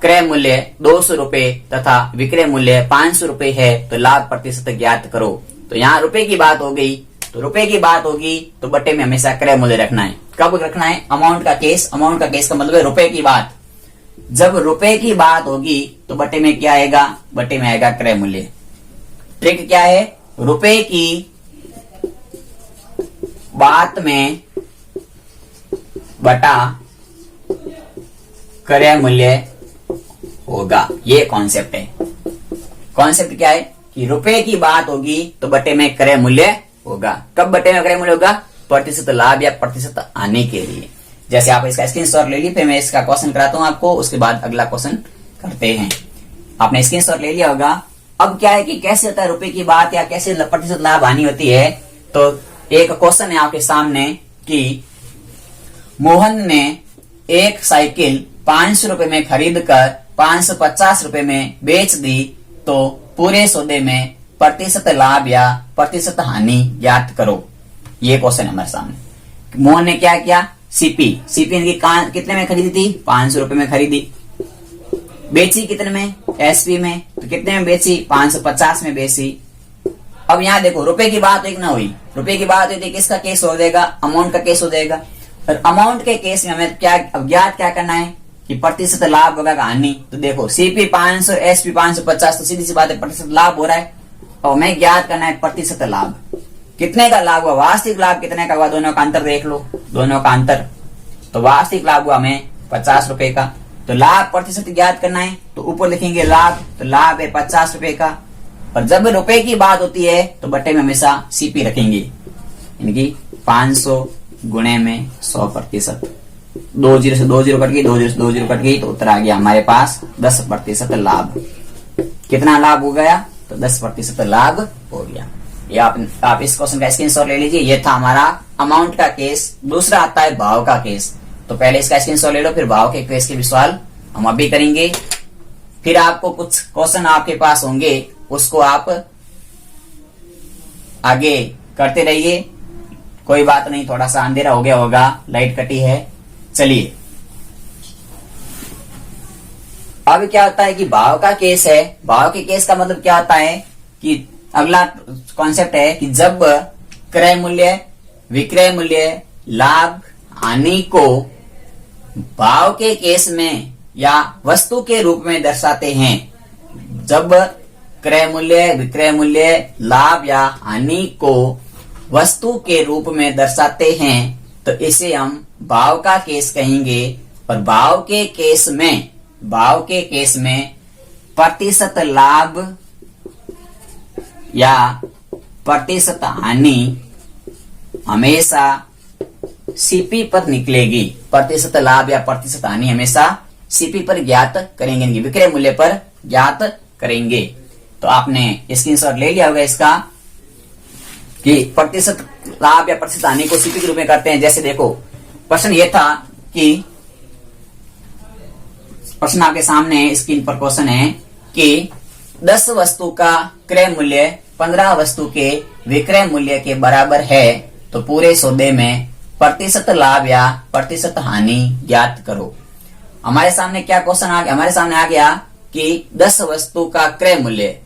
क्रय मूल्य 200 रुपए तथा विक्रय मूल्य 500 रुपए है, तो लाभ प्रतिशत ज्ञात करो। तो यहाँ रुपए की बात हो गई, तो रुपए की बात होगी तो बटे में हमेशा क्रय मूल्य रखना है। कब रखना है? अमाउंट का केस, अमाउंट का केस का मतलब है रुपए की बात। जब रुपए की बात होगी तो बटे में क्या आएगा? बटे में आएगा क्रय मूल्य। ट्रिक क्या है? रुपए की बात में बटा क्रय मूल्य होगा, ये कॉन्सेप्ट है। कॉन्सेप्ट क्या है कि रुपए की बात होगी तो बटे में क्रय मूल्य होगा। कब बटे में क्रय मूल्य होगा? प्रतिशत लाभ या प्रतिशत आने के लिए। जैसे आप इसका स्क्रीनशॉट ले ली, फिर मैं इसका क्वेश्चन कराता हूं आपको, उसके बाद अगला क्वेश्चन करते हैं। आपने स्क्रीनशॉट ले लिया होगा। अब क्या है कि कैसे होता है रुपए की बात या कैसे प्रतिशत लाभ हानि होती है। तो एक क्वेश्चन है आपके सामने कि मोहन ने एक साइकिल 500 रुपए में खरीद कर 550 रुपए में बेच दी, तो पूरे सौदे में प्रतिशत लाभ या प्रतिशत हानि ज्ञात करो। ये क्वेश्चन है हमारे सामने। मोहन ने क्या किया? सीपी इनकी कितने में खरीदी थी? 500 रुपए में खरीदी। बेची कितने में? एसपी में। तो कितने में बेची? 550 में बेची। अब यहाँ देखो रुपए की बात एक ना हुई, रुपए की बात हुई तो किसका केस हो जाएगा? अमाउंट का केस हो जाएगा। और अमाउंट के केस में हमें क्या अज्ञात क्या करना है कि प्रतिशत लाभ होगा हानि। तो देखो सीपी 500 एसपी 550, तो सीधी सी बात है प्रतिशत लाभ हो रहा है। और हमें ज्ञात करना है प्रतिशत लाभ। कितने का लाभ हुआ? वास्तविक लाभ कितने का हुआ? दोनों का अंतर देख लो, दोनों का अंतर। तो वास्तविक लाभ हुआ हमें 50 रुपए का। तो लाभ प्रतिशत ज्ञात करना है, तो ऊपर लिखेंगे लाभ, तो लाभ है 50 रुपए का। और जब रुपए की बात होती है तो बटे में हमेशा सीपी रखेंगे, इनकी 500 गुणे में 100%। 2 जीरो से 2 जीरो कट गई, 2 जीरो से 2 जीरो कट गई, तो उत्तर आ गया हमारे पास 10% लाभ। कितना लाभ हो गया? तो 10% लाभ हो गया। ये आप इस क्वेश्चन का स्क्रीनशॉट ले लीजिए। ये था हमारा अमाउंट का केस। दूसरा आता है भाव का केस। तो पहले इसका स्क्रीनशॉट ले लो, फिर भाव के केस के भी सवाल हम अभी करेंगे। फिर आपको कुछ क्वेश्चन आपके पास होंगे, उसको आप आगे करते रहिए। कोई बात नहीं, थोड़ा सा अंधेरा हो गया होगा, लाइट कटी है। चलिए अब क्या होता है कि भाव का केस है। भाव के केस का मतलब क्या होता है कि अगला कॉन्सेप्ट है कि जब क्रय मूल्य, विक्रय मूल्य, लाभ, हानि को भाव के केस में या वस्तु के रूप में दर्शाते हैं। जब क्रय मूल्य, विक्रय मूल्य, लाभ या हानि को वस्तु के रूप में दर्शाते हैं तो इसे हम भाव का केस कहेंगे। और भाव के केस में प्रतिशत लाभ या प्रतिशत हानि हमेशा सीपी पर निकलेगी। प्रतिशत लाभ या प्रतिशत हानि हमेशा सीपी पर ज्ञात करेंगे, विक्रय मूल्य पर ज्ञात करेंगे। तो आपने स्क्रीनशॉट ले लिया होगा इसका कि प्रतिशत लाभ या प्रतिशत हानि को सीपी के रूप में करते हैं। जैसे देखो प्रश्न ये था कि प्रश्न आपके सामने स्क्रीन पर क्वेश्चन है कि 10 वस्तु का क्रय मूल्य 15 वस्तु के विक्रय मूल्य के बराबर है, तो पूरे सौदे में प्रतिशत लाभ या प्रतिशत हानि ज्ञात करो। हमारे सामने क्या क्वेश्चन आ गया? हमारे सामने आ गया कि 10 वस्तु का क्रय मूल्य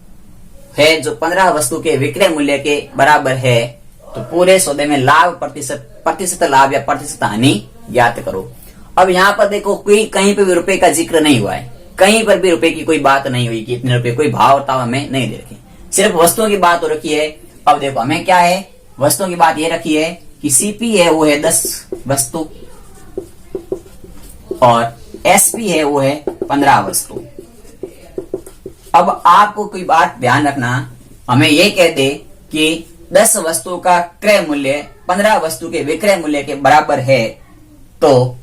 है जो 15 वस्तु के विक्रय मूल्य के बराबर है, तो पूरे सौदे में लाभ प्रतिशत लाभ या प्रतिशत हानि ज्ञात करो। अब यहाँ पर देखो कोई कहीं पे भी रुपए का जिक्र नहीं हुआ है, कहीं पर भी रुपए की कोई बात नहीं हुई कि इतने रुपए, कोई भाव ताव हमें नहीं दे रखे, सिर्फ वस्तुओं की बात हो रखी है। अब देखो हमें क्या है, वस्तुओं की बात ये रखी है कि सीपी है वो है 10 वस्तु और एसपी है वो है 15 वस्तु। अब आपको कोई बात ध्यान रखना, हमें ये कह दे कि 10 वस्तु का क्रय मूल्य 15 वस्तु के विक्रय मूल्य के बराबर है, तो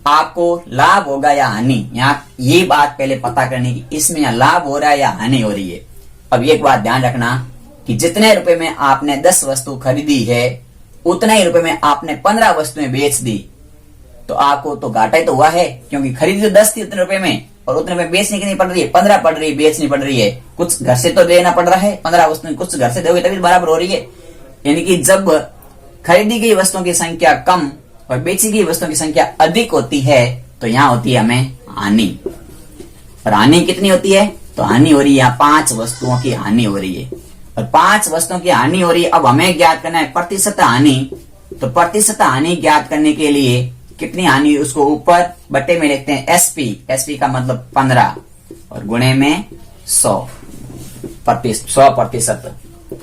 आपको लाभ होगा या हानि, यहाँ ये बात पहले पता करनी कि इसमें यहाँ लाभ हो रहा है या हानि हो रही है। अब एक बात ध्यान रखना कि जितने रुपए में आपने 10 वस्तु खरीदी है उतने ही रुपए में आपने 15 वस्तुएं बेच दी, तो आपको तो घाटा ही तो हुआ है, क्योंकि खरीदी तो 10 थी उतने रुपए में और उतने में बेचने की नहीं पड़ रही है, 15 पड़ रही है, बेचनी पड़ रही है। कुछ घर से तो देना पड़ रहा है, 15 वस्तुएं कुछ घर से दोगे तभी बराबर हो रही है। यानी कि जब खरीदी गई वस्तुओं की संख्या कम और बेची गई वस्तुओं की संख्या अधिक होती है तो यहाँ होती है हमें हानि। और हानि कितनी होती है? तो हानि हो रही है यहाँ 5 वस्तुओं की हानि हो रही है, और 5 वस्तुओं की हानि हो रही है। अब हमें ज्ञात करना है प्रतिशत हानि, तो प्रतिशत हानि ज्ञात करने के लिए कितनी हानि, उसको ऊपर बट्टे में लिखते हैं एसपी, एसपी का मतलब 15 और गुणे में 100%।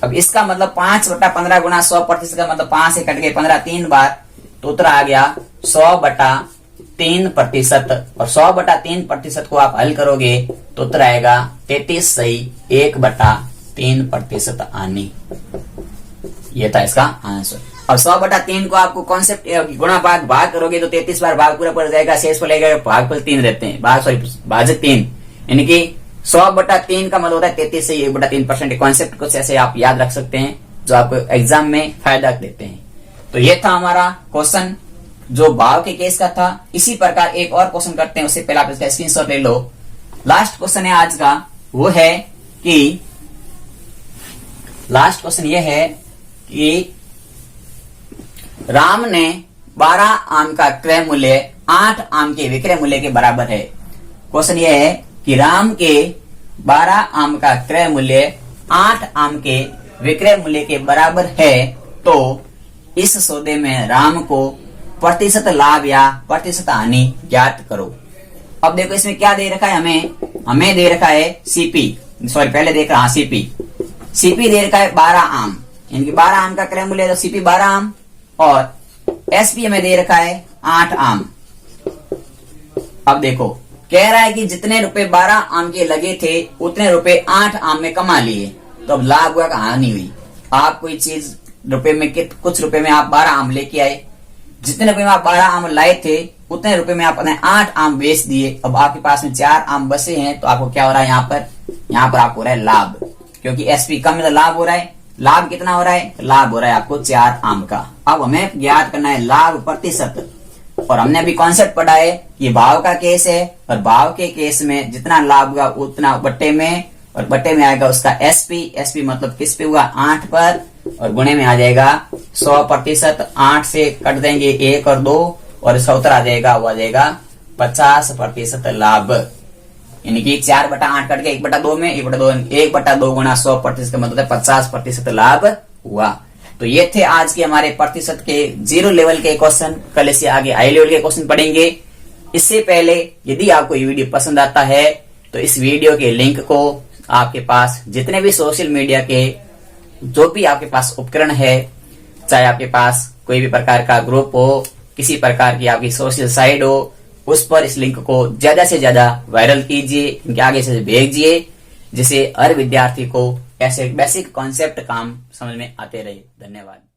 अब इसका मतलब 5/15 गुणा 100% का मतलब 5 से कट गए 15 3 बार, तो उत्तर आ गया 100/3%। और 100/3% को आप हल करोगे तो उत्तर आएगा 33 सही 1/3% हानि। ये था इसका आंसर। और 100/3 को आपको कॉन्सेप्ट गुणा भाग करोगे तो 33 बार भाग पूरा पड़ जाएगा, शेष को लेगा भागफल 3 रहते हैं, भाजक 3, यानी कि 100/3 का मतलब होता है 33 से 1/3%। कॉन्सेप्ट कुछ ऐसे आप याद रख सकते हैं जो आपको एग्जाम में फायदा देते हैं। तो ये था हमारा क्वेश्चन जो भाव के केस का था। इसी प्रकार एक और क्वेश्चन करते हैं, उससे पहले आप इसका स्क्रीनशॉट ले लो। लास्ट क्वेश्चन है आज का, वो है कि लास्ट क्वेश्चन ये है कि राम ने 12 आम का क्रय मूल्य 8 आम के विक्रय मूल्य के बराबर है। क्वेश्चन ये है कि राम के 12 आम का क्रय मूल्य 8 आम के विक्रय मूल्य के बराबर है, तो इस सौदे में राम को प्रतिशत लाभ या प्रतिशत हानि ज्ञात करो। अब देखो इसमें क्या दे रखा है, हमें दे रखा है पहले देख रहा सीपी दे रखा है 12 आम, यानी कि 12 आम का क्रय मूल्य तो सीपी 12 आम, और एसपी हमें दे रखा है 8 आम। अब देखो कह रहा है कि जितने रुपए 12 आम के लगे थे उतने रुपए 8 आम में कमा लिए, तो अब लाभ हुआ हानि हुई। आप कोई चीज रुपए में कुछ रुपए में आप 12 आम लेके आए, जितने रुपए में आप 12 आम लाए थे उतने रुपए में आपने 8 आम बेच दिए। अब आपके पास में 4 आम बचे हैं, तो आपको क्या हो रहा है यहाँ पर आपको हो रहा है लाभ, क्योंकि एसपी कम में लाभ हो रहा है। लाभ कितना हो रहा है? लाभ हो रहा है आपको 4 आम का। अब हमें ज्ञात करना है लाभ प्रतिशत, और हमने अभी कॉन्सेप्ट पढ़ा है कि भाव का केस है, और भाव के केस में जितना लाभ होगा उतना बट्टे में, और बट्टे में आएगा उसका एसपी मतलब किस पे हुआ 8 पर, और गुणे में आ जाएगा 100%। 8 से कट देंगे 1 और 2, और इसका उत्तर आ जाएगा 50% लाभ। यानी कि 4/8 कट गया 1/2 में, 1/2 गुणा 100% का मतलब है 50% लाभ हुआ। तो ये थे आज के हमारे प्रतिशत के 0 लेवल के क्वेश्चन। कल से आगे हाई लेवल के क्वेश्चन पढ़ेंगे। इससे पहले यदि आपको ये वीडियो पसंद आता है तो इस वीडियो के लिंक को आपके पास जितने भी सोशल मीडिया के जो भी आपके पास उपकरण है, चाहे आपके पास कोई भी प्रकार का ग्रुप हो, किसी प्रकार की आपकी सोशल साइट हो, उस पर इस लिंक को ज्यादा से ज्यादा वायरल कीजिए, इनके आगे से भेजिए, जिससे हर विद्यार्थी को ऐसे बेसिक कॉन्सेप्ट काम समझ में आते रहे। धन्यवाद।